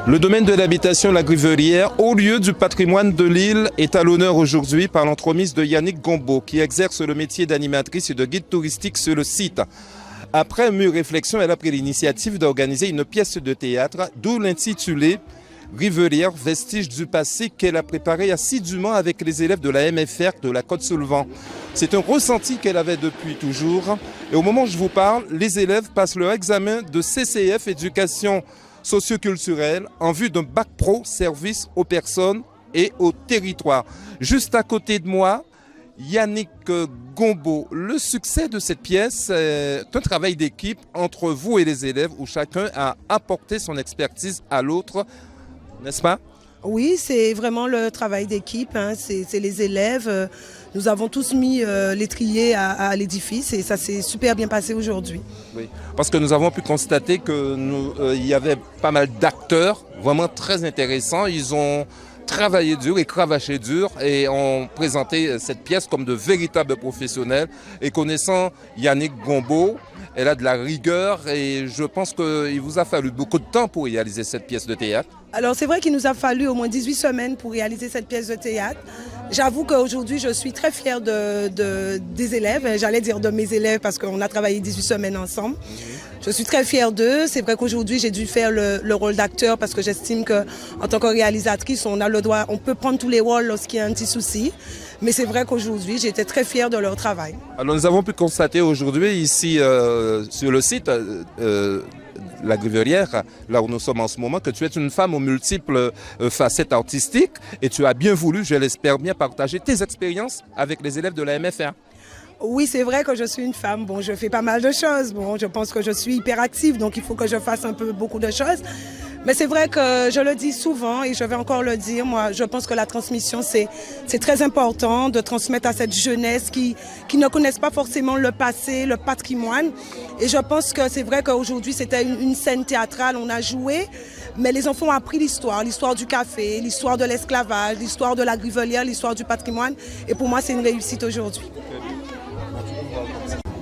Le domaine de l'habitation La Grivelière, haut lieu du patrimoine de l'île, est à l'honneur aujourd'hui par l'entremise de Yannick Gombo, qui exerce le métier d'animatrice et de guide touristique sur le site. Après mûre réflexion, elle a pris l'initiative d'organiser une pièce de théâtre, d'où l'intitulé Grivelière, vestige du passé, qu'elle a préparé assidûment avec les élèves de la MFR de la Côte-Soulevant. C'est un ressenti qu'elle avait depuis toujours. Et au moment où je vous parle, les élèves passent leur examen de CCF éducation socioculturelle en vue d'un bac pro service aux personnes et au territoire. Juste à côté de moi, Yannick Gombo. Le succès de cette pièce est un travail d'équipe entre vous et les élèves où chacun a apporté son expertise à l'autre, n'est-ce pas? Oui, c'est vraiment le travail d'équipe, hein. C'est les élèves. Nous avons tous mis l'étrier à l'édifice et ça s'est super bien passé aujourd'hui. Oui, parce que nous avons pu constater qu'il y avait pas mal d'acteurs vraiment très intéressants. Ils ont travaillé dur et cravaché dur et ont présenté cette pièce comme de véritables professionnels. Et connaissant Yannick Gombo, elle a de la rigueur et je pense qu'il vous a fallu beaucoup de temps pour réaliser cette pièce de théâtre. Alors c'est vrai qu'il nous a fallu au moins 18 semaines pour réaliser cette pièce de théâtre. J'avoue qu'aujourd'hui je suis très fière des élèves, j'allais dire de mes élèves parce qu'on a travaillé 18 semaines ensemble. Je suis très fière d'eux. C'est vrai qu'aujourd'hui j'ai dû faire le rôle d'acteur parce que j'estime qu'en tant que réalisatrice on a le droit, on peut prendre tous les rôles lorsqu'il y a un petit souci. Mais c'est vrai qu'aujourd'hui j'étais très fière de leur travail. Alors nous avons pu constater aujourd'hui ici sur le site La Grivelière, là où nous sommes en ce moment, que tu es une femme aux multiples facettes artistiques et tu as bien voulu, je l'espère bien, partager tes expériences avec les élèves de la MFR. Oui, c'est vrai que je suis une femme. Bon, je fais pas mal de choses. Bon, je pense que je suis hyperactive, donc il faut que je fasse un peu beaucoup de choses. Mais c'est vrai que je le dis souvent et je vais encore le dire. Moi, je pense que la transmission, c'est très important de transmettre à cette jeunesse qui ne connaissent pas forcément le passé, le patrimoine. Et je pense que c'est vrai qu'aujourd'hui, c'était une scène théâtrale, on a joué, mais les enfants ont appris l'histoire du café, l'histoire de l'esclavage, l'histoire de la grivelière, l'histoire du patrimoine. Et pour moi, c'est une réussite aujourd'hui.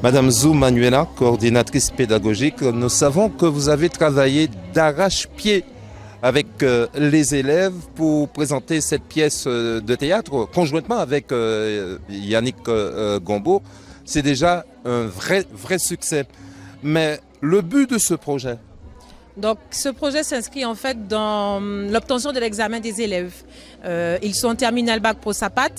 Madame Zou Manuela, coordinatrice pédagogique, nous savons que vous avez travaillé d'arrache-pied avec les élèves pour présenter cette pièce de théâtre conjointement avec Yannick Gombo. C'est déjà un vrai succès. Mais le but de ce projet? Donc, ce projet s'inscrit en fait dans l'obtention de l'examen des élèves. Ils sont en terminale bac pro SAPAT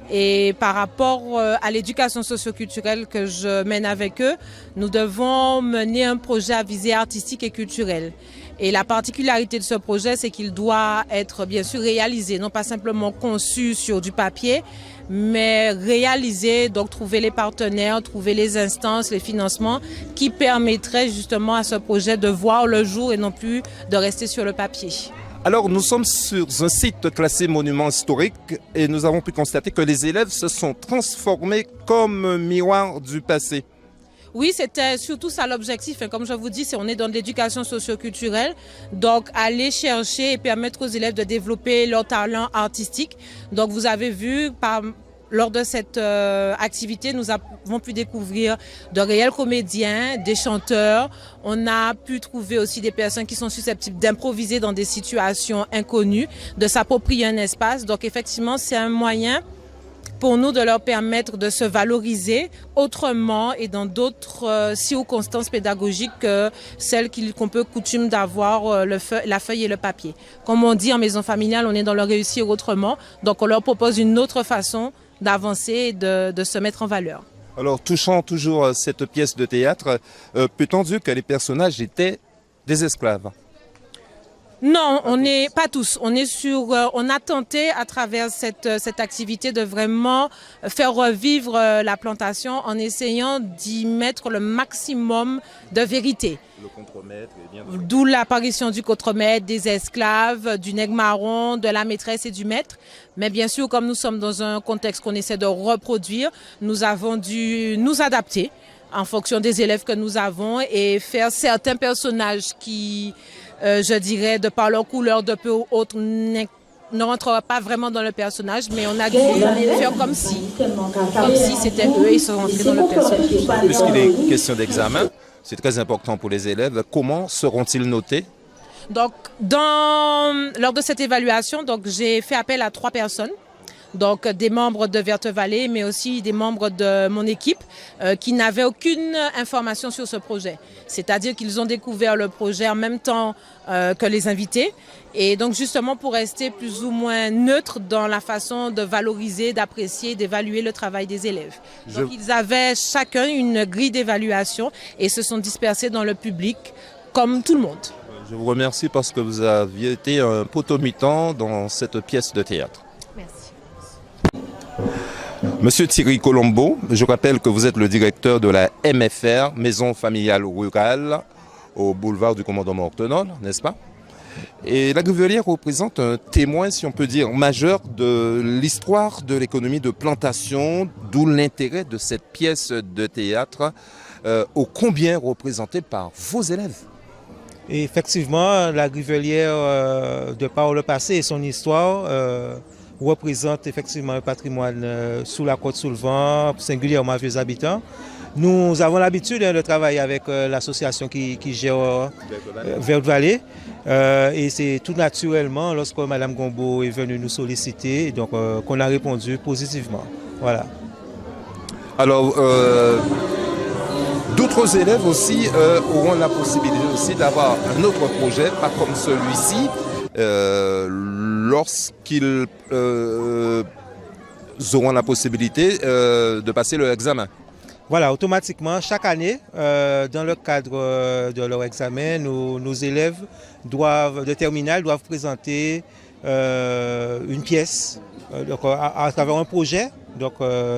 et par rapport à l'éducation socioculturelle que je mène avec eux, nous devons mener un projet à visée artistique et culturelle. Et la particularité de ce projet, c'est qu'il doit être bien sûr réalisé, non pas simplement conçu sur du papier, mais réalisé, donc trouver les partenaires, trouver les instances, les financements qui permettraient justement à ce projet de voir le jour et non plus de rester sur le papier. Alors nous sommes sur un site classé monument historique et nous avons pu constater que les élèves se sont transformés comme un miroir du passé. Oui, c'était surtout ça l'objectif. Comme je vous dis, on est dans de l'éducation socio-culturelle. Donc, aller chercher et permettre aux élèves de développer leur talent artistique. Donc, vous avez vu, lors de cette activité, nous avons pu découvrir de réels comédiens, des chanteurs. On a pu trouver aussi des personnes qui sont susceptibles d'improviser dans des situations inconnues, de s'approprier un espace. Donc, effectivement, c'est un moyen pour nous de leur permettre de se valoriser autrement et dans d'autres circonstances pédagogiques que celles qu'on peut coutume d'avoir la feuille et le papier. Comme on dit en maison familiale, on est dans le réussir autrement, donc on leur propose une autre façon d'avancer et de se mettre en valeur. Alors, touchant toujours cette pièce de théâtre, peut-on dire que les personnages étaient des esclaves? Non, on n'est pas tous. On a tenté à travers cette activité de vraiment faire revivre la plantation en essayant d'y mettre le maximum de vérité. Le contremaître. D'où l'apparition du contremaître, des esclaves, du nègre marron, de la maîtresse et du maître. Mais bien sûr, comme nous sommes dans un contexte qu'on essaie de reproduire, nous avons dû nous adapter en fonction des élèves que nous avons et faire certains personnages qui, je dirais, de par leur couleur de peau ou autre, ne rentrera pas vraiment dans le personnage, mais on a dû faire comme si c'était eux et ils sont rentrés dans le personnage. Puisqu'il est question d'examen, c'est très important pour les élèves. Comment seront-ils notés? Donc, lors de cette évaluation, j'ai fait appel à 3 personnes. Donc des membres de Verte Vallée, mais aussi des membres de mon équipe qui n'avaient aucune information sur ce projet. C'est-à-dire qu'ils ont découvert le projet en même temps que les invités. Et donc justement pour rester plus ou moins neutre dans la façon de valoriser, d'apprécier, d'évaluer le travail des élèves. Donc ils avaient chacun une grille d'évaluation et se sont dispersés dans le public comme tout le monde. Je vous remercie parce que vous aviez été un potomitan dans cette pièce de théâtre. Merci. Monsieur Thierry Colombo, je rappelle que vous êtes le directeur de la MFR, Maison Familiale Rurale, au boulevard du Commandement Octenol, n'est-ce pas? Et la Grivelière représente un témoin, si on peut dire, majeur de l'histoire de l'économie de plantation, d'où l'intérêt de cette pièce de théâtre, ô combien représentée par vos élèves. Et effectivement, la Grivelière, de par le passé et son histoire, représente effectivement un patrimoine sous la côte sous le vent, singulièrement vieux habitants. Nous avons l'habitude de travailler avec l'association qui gère Verte Vallée. Et c'est tout naturellement, lorsque Mme Gombo est venue nous solliciter, donc qu'on a répondu positivement. Voilà. Alors, d'autres élèves aussi auront la possibilité aussi d'avoir un autre projet, pas comme celui-ci, lorsqu'ils auront la possibilité de passer leur examen. Voilà, automatiquement, chaque année, dans le cadre de leur examen, nos élèves de terminale doivent présenter une pièce donc, à travers un projet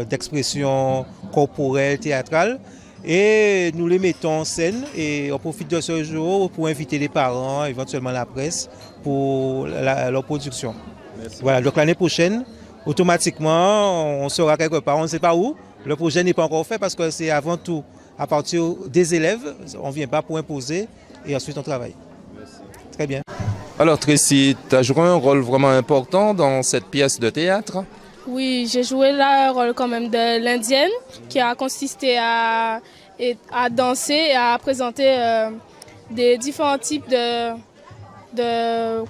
d'expression corporelle, théâtrale. Et nous les mettons en scène et on profite de ce jour pour inviter les parents, éventuellement la presse, pour leur production. Merci. Voilà, donc l'année prochaine, automatiquement, on sera quelque part, on ne sait pas où. Le projet n'est pas encore fait parce que c'est avant tout à partir des élèves. On ne vient pas pour imposer et ensuite on travaille. Merci. Très bien. Alors Tracy, tu as joué un rôle vraiment important dans cette pièce de théâtre? Oui, j'ai joué le rôle quand même de l'indienne qui a consisté à danser et à présenter des différents types de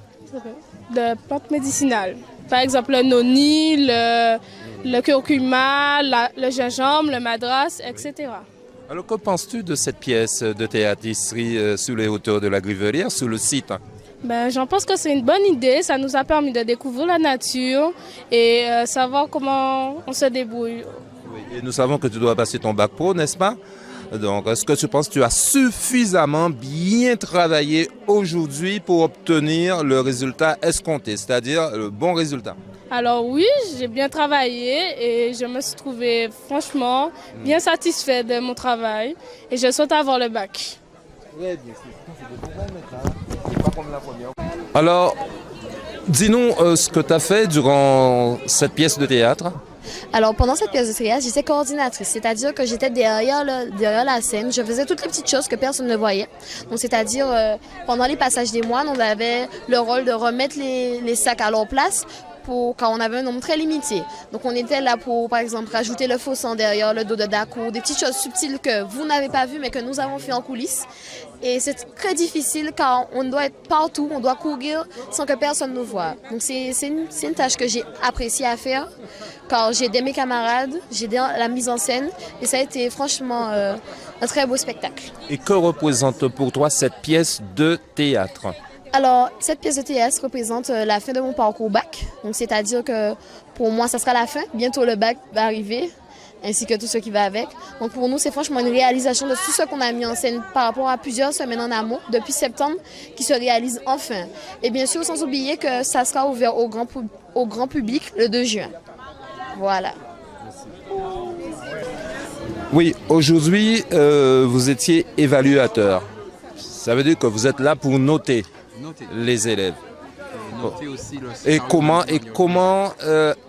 plantes médicinales. Par exemple le noni, le curcuma, le gingembre, le madras, etc. Alors que penses-tu de cette pièce de théâtre ici sous les hauteurs de la Grivelière, sous le site? J'en pense que c'est une bonne idée. Ça nous a permis de découvrir la nature et savoir comment on se débrouille. Oui, et nous savons que tu dois passer ton bac pro, n'est-ce pas? Donc, est-ce que tu penses que tu as suffisamment bien travaillé aujourd'hui pour obtenir le résultat escompté, c'est-à-dire le bon résultat? Alors oui, j'ai bien travaillé et je me suis trouvée franchement bien satisfaite de mon travail et je souhaite avoir le bac. Très bien, c'est pas comme la première. Alors, dis-nous ce que tu as fait durant cette pièce de théâtre. Alors, pendant cette pièce de théâtre, j'étais coordinatrice, c'est-à-dire que j'étais derrière la scène. Je faisais toutes les petites choses que personne ne voyait. Donc, c'est-à-dire, pendant les passages des moines, on avait le rôle de remettre les sacs à leur place quand on avait un nombre très limité. Donc, on était là pour, par exemple, rajouter le faux sang derrière le dos de Daco, des petites choses subtiles que vous n'avez pas vues, mais que nous avons fait en coulisses. Et c'est très difficile car on doit être partout, on doit courir sans que personne nous voie. Donc, c'est une tâche que j'ai apprécié à faire car j'ai aidé mes camarades, j'ai aidé la mise en scène et ça a été franchement un très beau spectacle. Et que représente pour toi cette pièce de théâtre? Alors, cette pièce de théâtre représente la fin de mon parcours bac. Donc, c'est-à-dire que pour moi, ça sera la fin. Bientôt, le bac va arriver, ainsi que tout ce qui va avec. Donc, pour nous, c'est franchement une réalisation de tout ce qu'on a mis en scène par rapport à plusieurs semaines en amont, depuis septembre, qui se réalise enfin. Et bien sûr, sans oublier que ça sera ouvert au grand public le 2 juin. Voilà. Oui, aujourd'hui, vous étiez évaluateur. Ça veut dire que vous êtes là pour noter les élèves. Et comment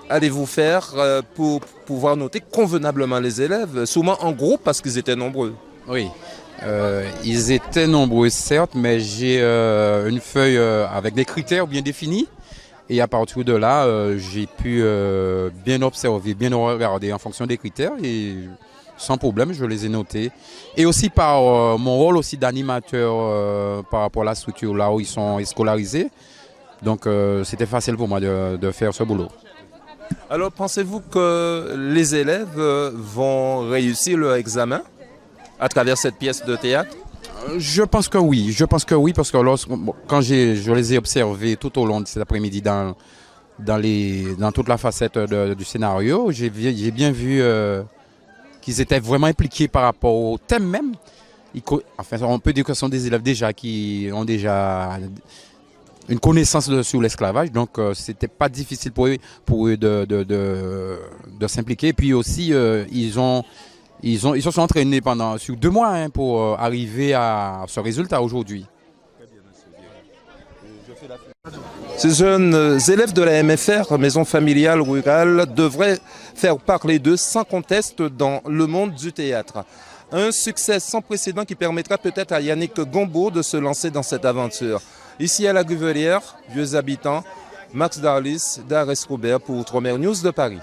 allez-vous faire pour pouvoir noter convenablement les élèves, souvent en groupe parce qu'ils étaient nombreux? Oui, ils étaient nombreux certes, mais j'ai une feuille avec des critères bien définis Et à partir de là, j'ai pu bien observer, bien regarder en fonction des critères et sans problème, je les ai notés. Et aussi par mon rôle aussi d'animateur par rapport à la structure là où ils sont scolarisés. Donc c'était facile pour moi de faire ce boulot. Alors pensez-vous que les élèves vont réussir leur examen à travers cette pièce de théâtre? Je pense que oui, parce que quand je les ai observés tout au long de cet après-midi dans toute la facette du scénario, j'ai bien vu qu'ils étaient vraiment impliqués par rapport au thème même. Enfin, on peut dire que ce sont des élèves déjà qui ont déjà une connaissance sur l'esclavage, donc c'était pas difficile pour eux de s'impliquer. Et puis aussi, ils se sont entraînés sur 2 mois pour arriver à ce résultat aujourd'hui. Ces jeunes élèves de la MFR, Maison familiale rurale, devraient faire parler d'eux sans conteste dans le monde du théâtre. Un succès sans précédent qui permettra peut-être à Yannick Gombo de se lancer dans cette aventure. Ici à la Gruvelière, vieux habitants, Max Darlis, Darès Robert pour Outre-mer News de Paris.